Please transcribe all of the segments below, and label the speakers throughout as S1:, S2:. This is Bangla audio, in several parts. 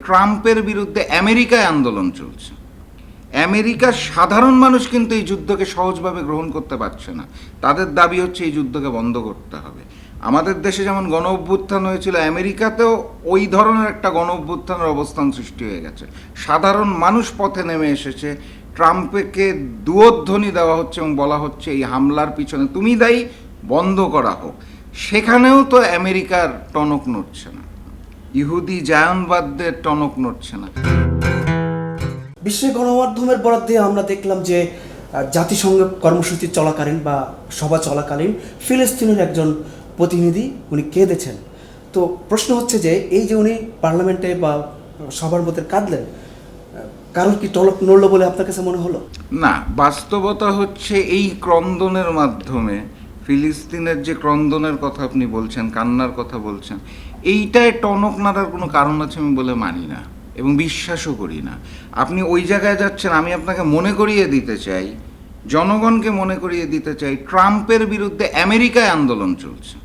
S1: ট্রাম্পের বিরুদ্ধে আমেরিকায় আন্দোলন চলছে। আমেরিকার সাধারণ মানুষ কিন্তু এই যুদ্ধকে সহজভাবে গ্রহণ করতে পারছে না। তাদের দাবি হচ্ছে এই যুদ্ধকে বন্ধ করতে হবে। আমাদের দেশে যেমন গণ অভ্যুত্থান হয়েছিল, আমেরিকাতেও ওই ধরনের একটা গণ অভ্যুত্থানের অবস্থান সৃষ্টি হয়ে গেছে। সাধারণ মানুষ পথে নেমে এসেছে। ট্রাম্পকে দুয়োধ্বনি দেওয়া হচ্ছে এবং বলা হচ্ছে এই হামলার পিছনে তুমি দায়ী, বন্ধ করা হোক। সেখানেও তো আমেরিকার টনক নড়ছে না, ইহুদি জায়নবাদদের টনক নড়ছে না।
S2: বিশ্বের গণমাধ্যমের বরাদ দিয়ে আমরা দেখলাম যে জাতিসংঘ কর্মসূচি চলাকালীন বা সভা চলাকালীন ফিলিস্তিনের একজন প্রতিনিধি উনি কেঁদেছেন। তো প্রশ্ন হচ্ছে যে এই যে উনি পার্লামেন্টে বা সবার মধ্যে কাঁদলেন, কারণ কি টনক নড়ল বলে আপনার কাছে মনে হলো?
S1: না, বাস্তবতা হচ্ছে এই ক্রন্দনের মাধ্যমে ফিলিস্তিনের যে ক্রন্দনের কথা আপনি বলছেন, কান্নার কথা বলছেন, এইটায় টনক নাড়ার কোনো কারণ আছে আমি বলে মানি না এবং বিশ্বাসও করি না। আপনি ওই জায়গায় যাচ্ছেন, আমি আপনাকে মনে করিয়ে দিতে চাই, জনগণকে মনে করিয়ে দিতে চাই, ট্রাম্পের বিরুদ্ধে আমেরিকায় আন্দোলন চলছে।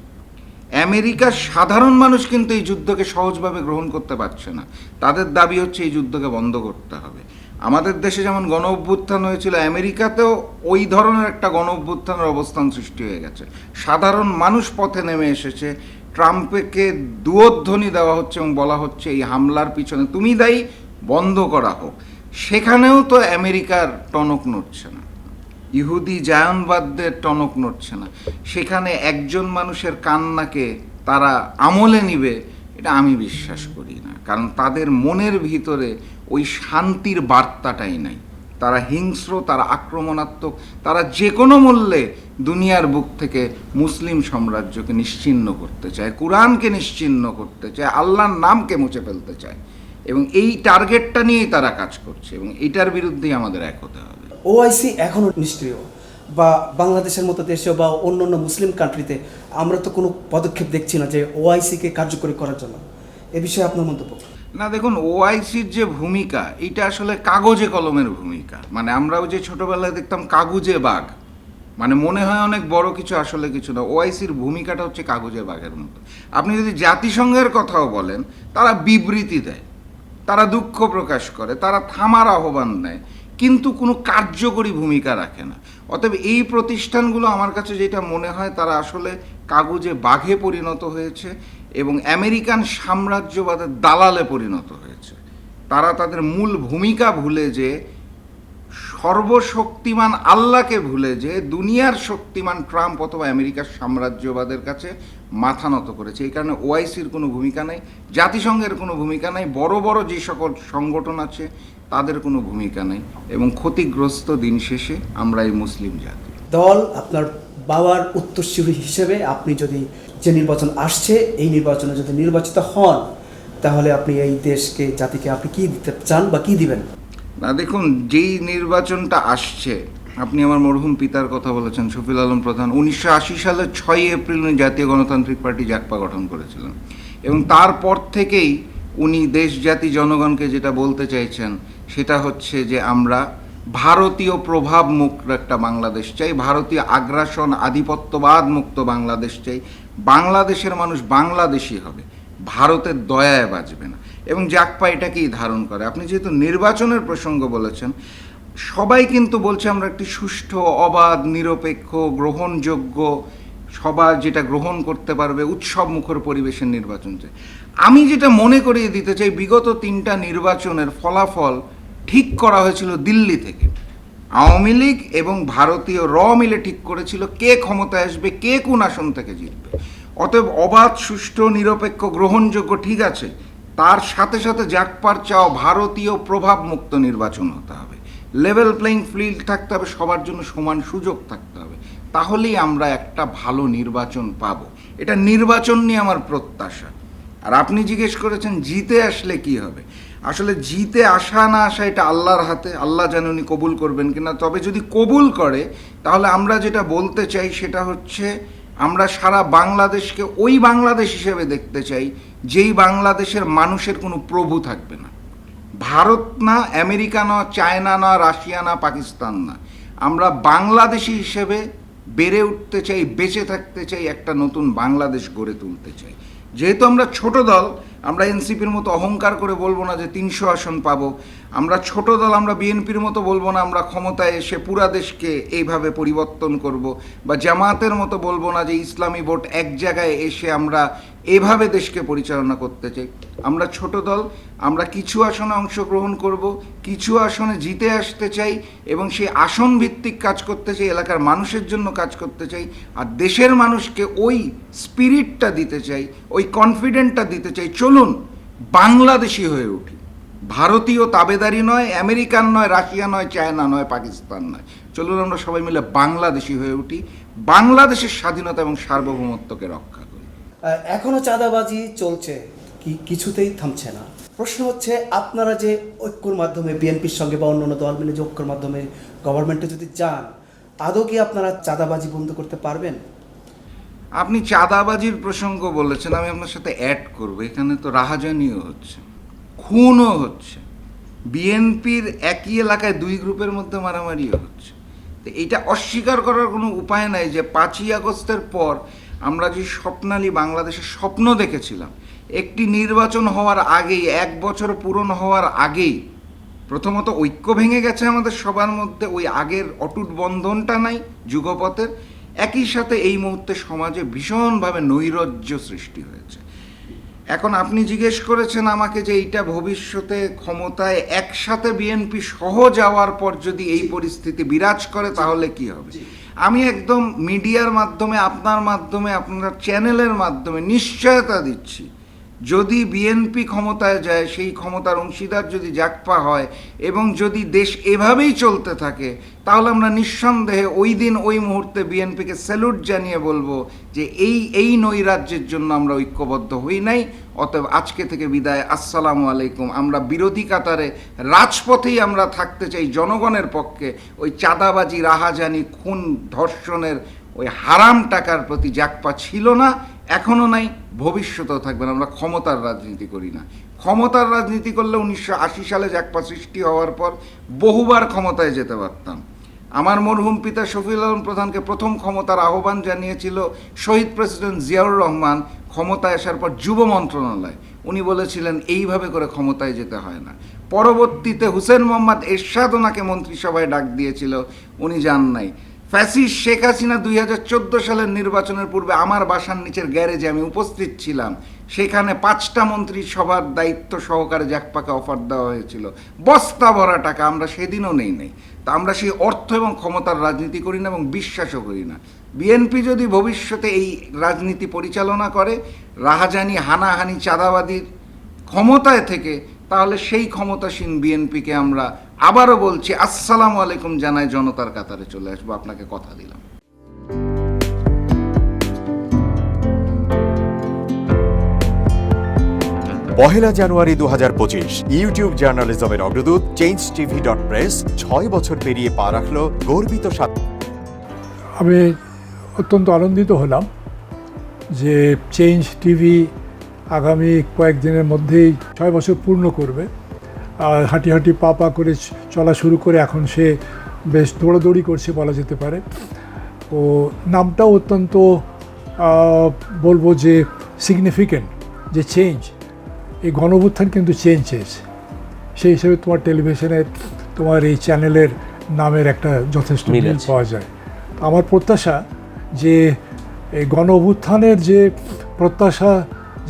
S1: আমেরিকার সাধারণ মানুষ কিন্তু এই যুদ্ধকে সহজভাবে গ্রহণ করতে পারছে না। তাদের দাবি হচ্ছে এই যুদ্ধকে বন্ধ করতে হবে। আমাদের দেশে যেমন গণ অভ্যুত্থান হয়েছিল, আমেরিকাতেও ওই ধরনের একটা গণ অভ্যুত্থানের অবস্থান সৃষ্টি হয়ে গেছে। সাধারণ মানুষ পথে নেমে এসেছে। ট্রাম্পকে দুয়োধ্বনি দেওয়া হচ্ছে এবং বলা হচ্ছে এই হামলার পিছনে তুমি দায়ী, বন্ধ করা হোক। সেখানেও তো আমেরিকার টনক নড়ছে না, ইহুদি জায়নবাদদের টনক নড়ছে না। সেখানে একজন মানুষের কান্নাকে তারা আমলে নিবে, এটা আমি বিশ্বাস করি না। কারণ তাদের মনের ভিতরে ওই শান্তির বার্তাটাই নাই। তারা হিংস্র, তারা আক্রমণাত্মক, তারা যে কোনো মূল্যে দুনিয়ার বুক থেকে মুসলিম সাম্রাজ্যকে নিশ্চিহ্ন করতে চায়, কোরআনকে নিশ্চিহ্ন করতে চায়, আল্লাহর নামকে মুছে ফেলতে চায়, এবং এই টার্গেটটা নিয়েই তারা কাজ করছে এবং এটার বিরুদ্ধেই আমাদের এক হতে হবে।
S2: ওআইসি এখনও নিষ্ক্রিয়, বা বাংলাদেশের মতো দেশে বা অন্য অন্য মুসলিম কান্ট্রিতে আমরা তো কোনো পদক্ষেপ দেখছি না যে ওআইসিকে কার্যকরী করার জন্য। এ বিষয়ে আপনার মন্তব্য?
S1: না, দেখুন, ওআইসির যে ভূমিকা, এটা আসলে কাগজে কলমের ভূমিকা। মানে আমরাও যে ছোটবেলায় দেখতাম কাগজে বাঘ, মানে মনে হয় অনেক বড় কিছু, আসলে কিছু না। ওআইসির ভূমিকাটা হচ্ছে কাগজে বাঘের মতো। আপনি যদি জাতিসংঘের কথাও বলেন, তারা বিবৃতি দেয়, তারা দুঃখ প্রকাশ করে, তারা থামার আহ্বান দেয়, কিন্তু কোনো কার্যকরী ভূমিকা রাখে না। অতএব এই প্রতিষ্ঠানগুলো আমার কাছে যেটা মনে হয়, তারা আসলে কাগজে বাঘে পরিণত হয়েছে এবং আমেরিকান সাম্রাজ্যবাদের দালালে পরিণত হয়েছে। তারা তাদের মূল ভূমিকা ভুলে যে, সর্বশক্তিমান আল্লাহকে ভুলে যে, দুনিয়ার শক্তিমান ট্রাম্প অথবা আমেরিকার সাম্রাজ্যবাদের কাছে মাথা নত করেছে। এই কারণে ওআইসির কোনো ভূমিকা নাই, জাতিসংঘের কোনো ভূমিকা নাই, বড় বড় যে সকল সংগঠন আছে তাদের কোনো ভূমিকা নেই, এবং ক্ষতিগ্রস্ত দিন শেষে আমরা এই মুসলিম জাতি।
S2: দল আপনার বাবার উত্তরসূরি হিসেবে আপনি যদি, যে নির্বাচন আসছে এই নির্বাচনে যদি নির্বাচিত হন, তাহলে আপনি এই দেশকে, জাতিকে আপনি কি দিতে চান বা কি দিবেন?
S1: না, দেখুন, যেই নির্বাচনটা আসছে, আপনি আমার মরহুম পিতার কথা বলেছেন, শফিউল আলম প্রধান 1980 সালের 6 এপ্রিল উনি জাতীয় গণতান্ত্রিক পার্টি জাগপা গঠন করেছিলেন, এবং তারপর থেকেই উনি দেশ জাতি জনগণকে যেটা বলতে চাইছেন সেটা হচ্ছে যে আমরা ভারতীয় প্রভাব মুক্ত একটা বাংলাদেশ চাই, ভারতীয় আগ্রাসন আধিপত্যবাদ মুক্ত বাংলাদেশ চাই, বাংলাদেশের মানুষ বাংলাদেশি হবে, ভারতের দয়ায় বাঁচবে না, এবং জাগপা এটাকেই ধারণ করে। আপনি যেহেতু নির্বাচনের প্রসঙ্গ বলেছেন, সবাই কিন্তু বলছে আমরা একটি সুষ্ঠু, অবাধ, নিরপেক্ষ, গ্রহণযোগ্য, সবার যেটা গ্রহণ করতে পারবে উৎসব মুখর পরিবেশের নির্বাচন চাই। আমি যেটা মনে করিয়ে দিতে চাই, বিগত 3টা নির্বাচনের ফলাফল ঠিক করা হয়েছিল দিল্লি থেকে। আওয়ামী লীগ এবং ভারতীয় মিলে ঠিক করেছিল কে ক্ষমতায় আসবে, কে কোন আসন থেকে জিতবে। অতএব অবাধ, সুষ্ঠু, নিরপেক্ষ, গ্রহণযোগ্য ঠিক আছে, তার সাথে সাথে জাগপার চাও ভারতীয় প্রভাব মুক্ত নির্বাচন হতে হবে, লেভেল প্লেইং ফিল্ড থাকতে হবে, সবার জন্য সমান সুযোগ থাকতে হবে, তাহলেই আমরা একটা ভালো নির্বাচন পাব। এটা নির্বাচন নিয়ে আমার প্রত্যাশা। আর আপনি জিজ্ঞেস করেছেন জিতে আসলে কি হবে, আসলে জিতে আসা না আসা এটা আল্লাহর হাতে, আল্লাহ জানে উনি কবুল করবেন কিনা। তবে যদি কবুল করে, তাহলে আমরা যেটা বলতে চাই সেটা হচ্ছে, আমরা সারা বাংলাদেশকে ওই বাংলাদেশ হিসেবে দেখতে চাই যেই বাংলাদেশের মানুষের কোনো প্রভু থাকবে না। ভারত না, আমেরিকা না, চায়না না, রাশিয়া না, পাকিস্তান না, আমরা বাংলাদেশি হিসেবে বেড়ে উঠতে চাই, বেঁচে থাকতে চাই, একটা নতুন বাংলাদেশ গড়ে তুলতে চাই। যেহেতু আমরা ছোট দল, আমরা এনসিপির মতো অহংকার করে বলবো না যে 300 আসন পাবো। আমরা ছোট দল, আমরা বিএনপির মতো বলবো না আমরা ক্ষমতায় এসে পুরা দেশকে এইভাবে পরিবর্তন করব, বা জামাতের মতো বলবো না যে ইসলামী ভোট এক জায়গায় এসে আমরা এভাবে দেশকে পরিচালনা করতে চাই। আমরা ছোট দল, আমরা কিছু আসনে অংশগ্রহণ করব, কিছু আসনে জিতে আসতে চাই এবং সেই আসন ভিত্তিক কাজ করতে চাই, এলাকার মানুষের জন্য কাজ করতে চাই, আর দেশের মানুষকে ওই স্পিরিটটা দিতে চাই, ওই কনফিডেন্টটা দিতে চাই। চলুন বাংলাদেশি হয়ে উঠি, ভারতীয় তাবেদারি নয়, আমেরিকান নয়, রাশিয়া নয়, চায়না নয়, পাকিস্তান নয়। চলুন আমরা সবাই মিলে বাংলাদেশি হয়ে উঠি, বাংলাদেশের স্বাধীনতা এবং সার্বভৌমত্বকে রক্ষা করি।
S2: এখনো চাঁদাবাজি চলছে, কিছুতেই থামছে না। প্রশ্ন হচ্ছে, আপনারা যে ঐক্যর মাধ্যমে বিএনপির সঙ্গে বা অন্যান্য দল মিলে যে ঐক্যর মাধ্যমে গভর্নমেন্টে যদি যান, আদৌ কি আপনারা চাঁদাবাজি বন্ধ করতে পারবেন?
S1: আপনি চাঁদাবাজির প্রসঙ্গ বলেছেন, আমি আপনার সাথে অ্যাড করব, এখানে তো রাহাজানিও হচ্ছে, খুনও হচ্ছে, বিএনপির একই এলাকায় 2 গ্রুপের মধ্যে মারামারিও হচ্ছে। তো এইটা অস্বীকার করার কোনো উপায় নাই যে 5ই আগস্টের পর আমরা যে স্বপ্নালী বাংলাদেশের স্বপ্ন দেখেছিলাম, একটি নির্বাচন হওয়ার আগেই, 1 বছর পূরণ হওয়ার আগেই প্রথমত ঐক্য ভেঙে গেছে আমাদের সবার মধ্যে, ওই আগের অটুট বন্ধনটা নাই যুগপথের। একই সাথে এই মুহূর্তে সমাজে ভীষণভাবে নৈরাজ্য সৃষ্টি হয়েছে। এখন আপনি জিজ্ঞেস করেছেন আমাকে যে এইটা ভবিষ্যতে ক্ষমতায় একসাথে বিএনপি সহ যাওয়ার পর যদি এই পরিস্থিতি বিরাজ করে তাহলে কি হবে। আমি একদম মিডিয়ার মাধ্যমে, আপনার মাধ্যমে, আপনার চ্যানেলের মাধ্যমে নিশ্চয়তা দিচ্ছি, যদি বিএনপি ক্ষমতায় যায়, সেই ক্ষমতার অংশীদার যদি জাগপা হয় এবং যদি দেশ এভাবেই চলতে থাকে, তাহলে আমরা নিঃসন্দেহে ওই দিন ওই মুহূর্তে বিএনপিকে স্যালুট জানিয়ে বলবো যে এই নৈরাজ্যের জন্য আমরা ঐক্যবদ্ধ হই নাই, অতএব আজকে থেকে বিদায়, আসসালামু আলাইকুম। আমরা বিরোধী কাতারে রাজপথেই আমরা থাকতে চাই জনগণের পক্ষে। ওই চাঁদাবাজি, রাহাজানি, খুন, ধর্ষণের ওই হারাম টাকার প্রতি জাগপা ছিল না, এখনও নাই, ভবিষ্যতেও থাকবে না। আমরা ক্ষমতার রাজনীতি করি না। ক্ষমতার রাজনীতি করলে 1980 সালে জাগপা সৃষ্টি হওয়ার পর বহুবার ক্ষমতায় যেতে পারতাম। আমার মরহুম পিতা শফিউল আলম প্রধানকে প্রথম ক্ষমতার আহ্বান জানিয়েছিল শহীদ প্রেসিডেন্ট জিয়াউর রহমান ক্ষমতায় আসার পর যুব মন্ত্রণালয়। উনি বলেছিলেন এইভাবে করে ক্ষমতায় যেতে হয় না। পরবর্তীতে হুসেন মোহাম্মদ এরশাদ ওনাকে মন্ত্রিসভায় ডাক দিয়েছিল, উনি যান নাই। ফ্যাসিস্ট শেখ হাসিনা 2014 সালের নির্বাচনের পূর্বে আমার বাসার নিচের গ্যারেজে আমি উপস্থিত ছিলাম, সেখানে 5টা মন্ত্রিসভার দায়িত্ব সহকারে জাগপাকে অফার দেওয়া হয়েছিল, বস্তা ভরা টাকা, আমরা সেদিনও নেই। তা আমরা সেই অর্থ এবং ক্ষমতার রাজনীতি করি না এবং বিশ্বাসও করি না। বিএনপি যদি ভবিষ্যতে এই রাজনীতি পরিচালনা করে, রাহাজানি, হানাহানি, চাঁদাবাদীর ক্ষমতায় থেকে, তাহলে সেই ক্ষমতাসীন বিএনপিকে আমরা আবারও বলছি আসসালামু আলাইকুম জানাই জনতার কাতারে চলে আসবো, আপনাকে কথা দিলাম।
S3: পহেলা জানুয়ারি 2025 ইউটিউব জার্নালিজমের অগ্রদূত changetv.press 6 বছর পেরিয়ে পা রাখল গর্বিত
S4: আমি অত্যন্ত আনন্দিত হলাম যে চেঞ্জ টিভি আগামী কয়েকদিনের মধ্যেই 6 বছর পূর্ণ করবে। আর হাঁটি হাঁটি পা পা করে চলা শুরু করে এখন সে বেশ দৌড়াদৌড়ি করছে বলা যেতে পারে। ও নামটাও অত্যন্ত বলবো যে সিগনিফিকেন্ট, যে চেঞ্জ, এই গণঅভ্যুত্থান কিন্তু চেঞ্জ চেয়েছে। সেই হিসেবে তোমার টেলিভিশনের, তোমার এই চ্যানেলের নামের একটা যথেষ্ট মিল পাওয়া যায়। আমার প্রত্যাশা যে এই গণঅভ্যুত্থানের যে প্রত্যাশা,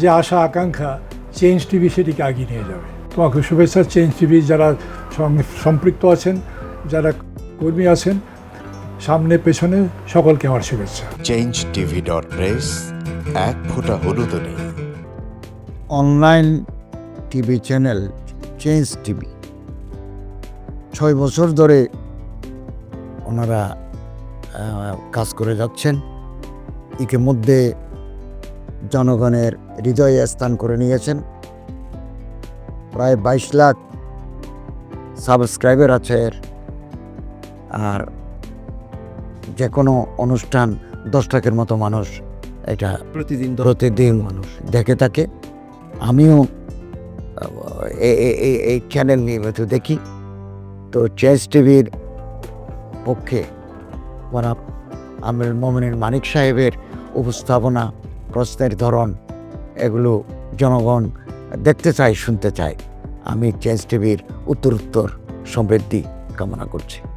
S4: যে আশা আকাঙ্ক্ষা, চেঞ্জ টিভি সেটিকে এগিয়ে নিয়ে যাবে। তোমাকে শুভেচ্ছা চেঞ্জ টিভি যারা সম্পৃক্ত আছেন, যারা কর্মী আছেন, সামনে পেছনে সকলকে আমার শুভেচ্ছা।
S3: changetv.press এক ফোঁটা হলুদও নেই।
S5: Online TV channel change TV 6 বছর ধরে ওনারা কাজ করে যাচ্ছেন। ইতিমধ্যে জনগণের হৃদয়ে স্থান করে নিয়েছেন। প্রায় 22 লাখ সাবস্ক্রাইবার আছে। আর যে কোনো অনুষ্ঠান 10 লাখের মতো মানুষ এটা প্রতিদিন মানুষ দেখে থাকে। আমিও এই চ্যানেল নিয়মিত দেখি। তো চেঞ্জ টিভির পক্ষে আমিরুল মোমিনিন মানিক সাহেবের উপস্থাপনা, প্রশ্নের ধরন, এগুলো জনগণ দেখতে চাই, শুনতে চাই। আমি চেঞ্জ টিভির উত্তরোত্তর সমৃদ্ধি কামনা করছি।